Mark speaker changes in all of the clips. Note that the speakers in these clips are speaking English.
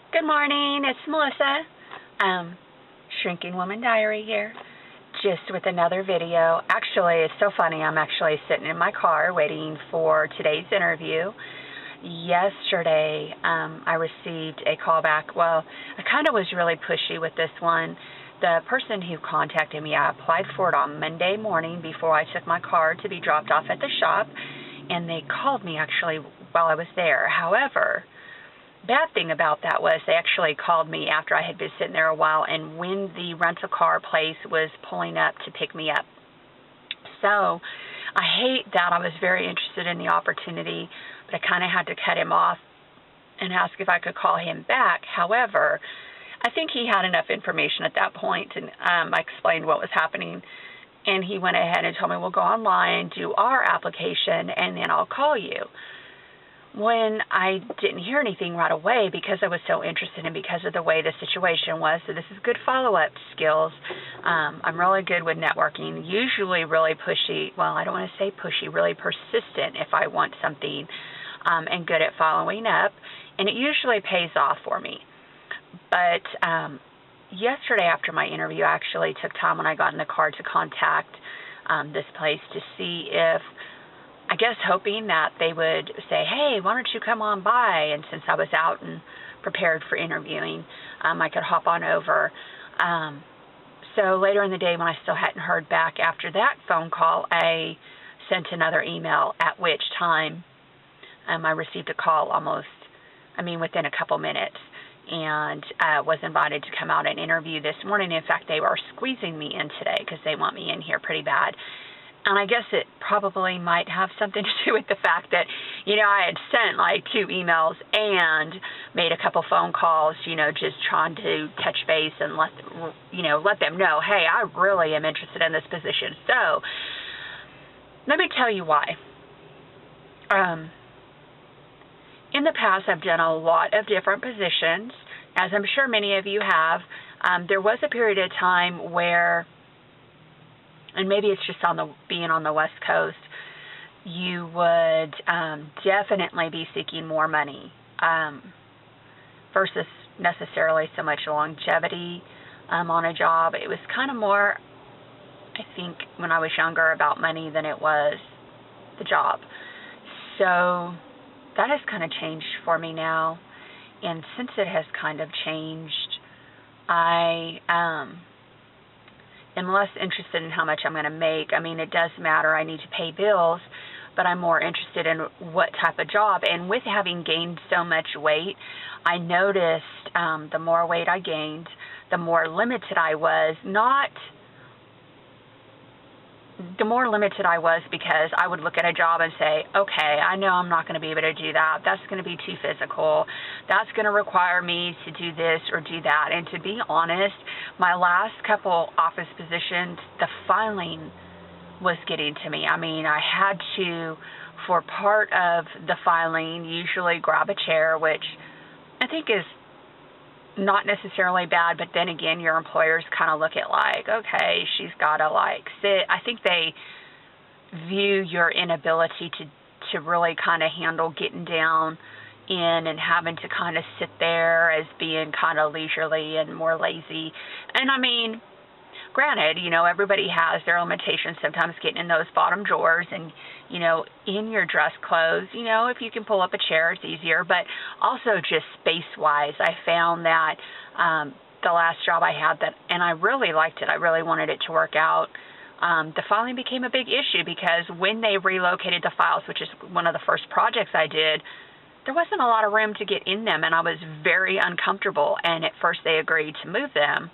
Speaker 1: Good morning, it's Melissa. Shrinking Woman Diary here, just with another video. Actually, it's so funny, I'm actually sitting in my car waiting for today's interview. Yesterday, I received a call back. Well, I kind of was really pushy with this one. The person who contacted me, I applied for it on Monday morning before I took my car to be dropped off at the shop, and they called me actually while I was there. However, bad thing about that was they actually called me after I had been sitting there a while and when the rental car place was pulling up to pick me up. So I hate that. I was very interested in the opportunity, but I kind of had to cut him off and ask if I could call him back. However, I think he had enough information at that point, and I explained what was happening, and he went ahead and told me, we'll go online, do our application, and then I'll call you. When I didn't hear anything right away because I was so interested and because of the way the situation was, so this is good follow-up skills. I'm really good with networking, usually really pushy, well, I don't want to say pushy, really persistent if I want something, and good at following up, and it usually pays off for me. But yesterday after my interview, I actually took time when I got in the car to contact this place to see if, I guess hoping that they would say, hey, why don't you come on by? And since I was out and prepared for interviewing, I could hop on over. So later in the day when I still hadn't heard back after that phone call, I sent another email, at which time I received a call within a couple minutes, and was invited to come out and interview this morning. In fact, they were squeezing me in today because they want me in here pretty bad. And I guess it probably might have something to do with the fact that, I had sent like 2 emails and made a couple phone calls, just trying to touch base and let them know, hey, I really am interested in this position. So let me tell you why. In the past, I've done a lot of different positions, as I'm sure many of you have. There was a period of time where, and maybe it's just being on the West Coast, you would definitely be seeking more money versus necessarily so much longevity on a job. It was kind of more, I think, when I was younger about money than it was the job. So that has kind of changed for me now. And since it has kind of changed, I am less interested in how much I'm going to make. I mean, it does matter. I need to pay bills, but I'm more interested in what type of job. And with having gained so much weight, I noticed the more weight I gained, the more limited I was. The more limited I was because I would look at a job and say, okay, I know I'm not going to be able to do that. That's going to be too physical. That's going to require me to do this or do that. And to be honest, my last couple office positions, the filing was getting to me. I mean, I had to, for part of the filing, usually grab a chair, which I think is not necessarily bad, but then again, your employers kind of look at like, okay, she's got to sit. I think they view your inability to really kind of handle getting down in and having to kind of sit there as being kind of leisurely and more lazy. And I mean, granted, everybody has their limitations, sometimes getting in those bottom drawers and, in your dress clothes, if you can pull up a chair, it's easier. But also just space-wise, I found that the last job I had and I really liked it. I really wanted it to work out. The filing became a big issue because when they relocated the files, which is one of the first projects I did, there wasn't a lot of room to get in them, and I was very uncomfortable. And at first they agreed to move them,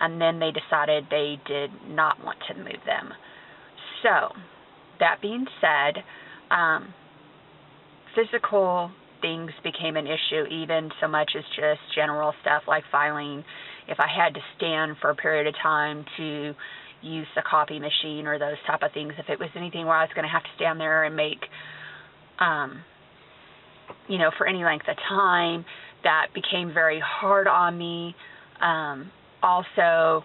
Speaker 1: and then they decided they did not want to move them. So, that being said, physical things became an issue, even so much as just general stuff like filing. If I had to stand for a period of time to use the copy machine or those type of things, if it was anything where I was going to have to stand there and make, for any length of time, that became very hard on me. Also,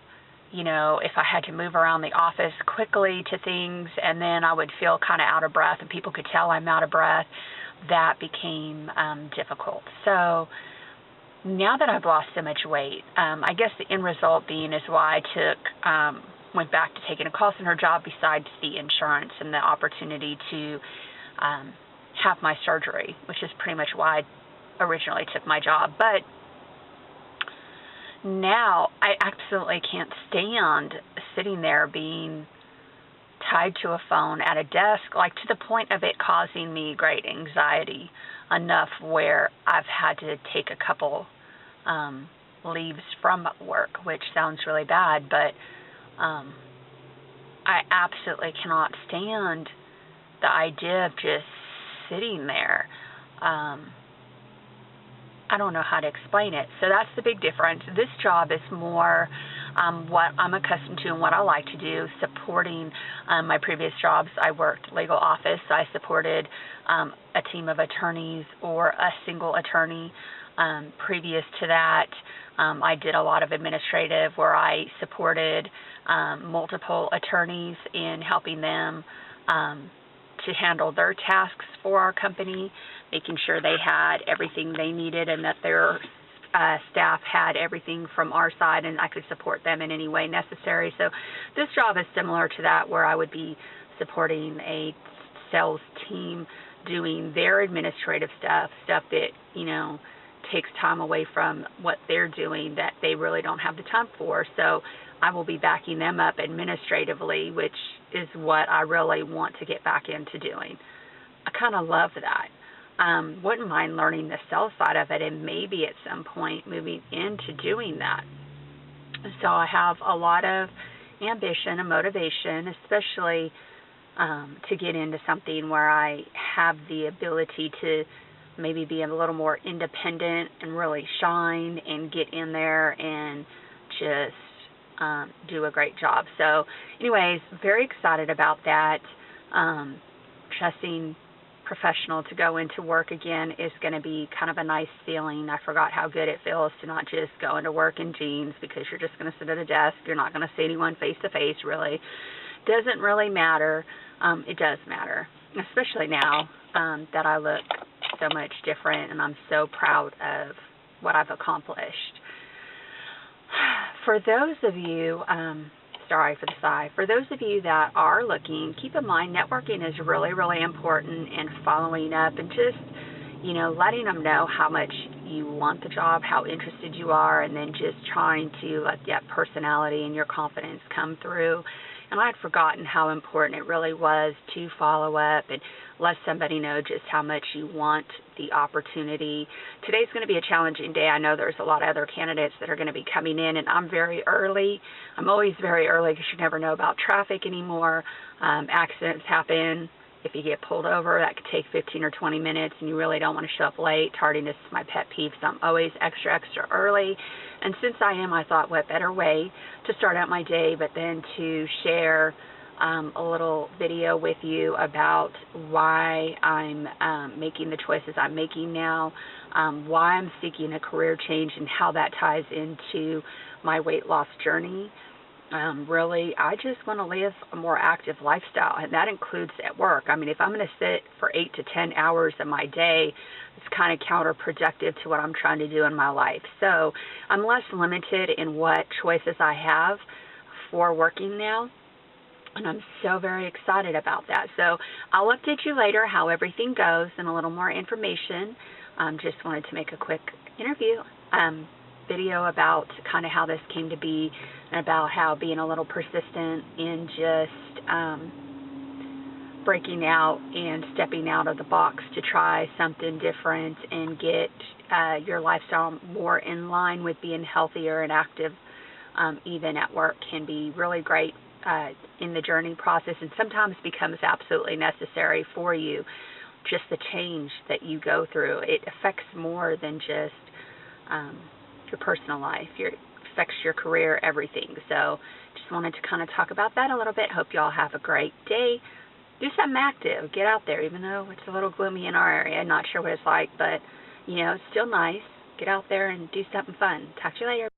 Speaker 1: if I had to move around the office quickly to things and then I would feel kind of out of breath and people could tell I'm out of breath, that became difficult. So now that I've lost so much weight, I guess the end result being is why I went back to taking a call center job besides the insurance and the opportunity to have my surgery, which is pretty much why I originally took my job. But now I absolutely can't stand sitting there being tied to a phone at a desk, like to the point of it causing me great anxiety enough where I've had to take a couple leaves from work, which sounds really bad, but I absolutely cannot stand the idea of just sitting there. I don't know how to explain it. So that's the big difference. This job is more what I'm accustomed to and what I like to do, supporting my previous jobs. I worked legal office. I supported a team of attorneys or a single attorney. Previous to that, I did a lot of administrative where I supported multiple attorneys in helping them to handle their tasks for our company, making sure they had everything they needed and that their staff had everything from our side and I could support them in any way necessary. So this job is similar to that, where I would be supporting a sales team doing their administrative stuff that, you know, takes time away from what they're doing that they really don't have the time for. So I will be backing them up administratively, which is what I really want to get back into doing. I kind of love that. Wouldn't mind learning the sales side of it and maybe at some point moving into doing that. So I have a lot of ambition and motivation, especially to get into something where I have the ability to maybe be a little more independent and really shine and get in there and just do a great job. So anyways, very excited about that. Trusting professional to go into work again is going to be kind of a nice feeling. I forgot how good it feels to not just go into work in jeans, because you're just going to sit at a desk. You're not going to see anyone face to face, really. Doesn't really matter. It does matter, especially now that I look so much different and I'm so proud of what I've accomplished. For those of you, sorry for the sigh, for those of you that are looking, keep in mind networking is really, really important, and following up and just, you know, letting them know how much you want the job, how interested you are, and then just trying to let that personality and your confidence come through. And I'd forgotten how important it really was to follow up and let somebody know just how much you want the opportunity. Today's going to be a challenging day. I know there's a lot of other candidates that are going to be coming in, and I'm very early. I'm always very early because you never know about traffic anymore. Accidents happen. If you get pulled over, that could take 15 or 20 minutes, and you really don't want to show up late. Tardiness is my pet peeve, so I'm always extra early. And since I thought, what better way to start out my day but then to share a little video with you about why I'm making the choices I'm making now, why I'm seeking a career change, and how that ties into my weight loss journey. Really, I just want to live a more active lifestyle, and that includes at work. I mean, if I'm going to sit for 8 to 10 hours of my day, it's kind of counterproductive to what I'm trying to do in my life. So I'm less limited in what choices I have for working now, and I'm so very excited about that. So I'll update you later how everything goes and a little more information. Just wanted to make a quick video about kind of how this came to be, and about how being a little persistent in just breaking out and stepping out of the box to try something different and get your lifestyle more in line with being healthier and active even at work can be really great in the journey process, and sometimes becomes absolutely necessary for you. Just the change that you go through, it affects more than just your personal life. It affects your career, everything. So just wanted to kind of talk about that a little bit. Hope you all have a great day. Do something active. Get out there, even though it's a little gloomy in our area. Not sure what it's like, but, you know, it's still nice. Get out there and do something fun. Talk to you later.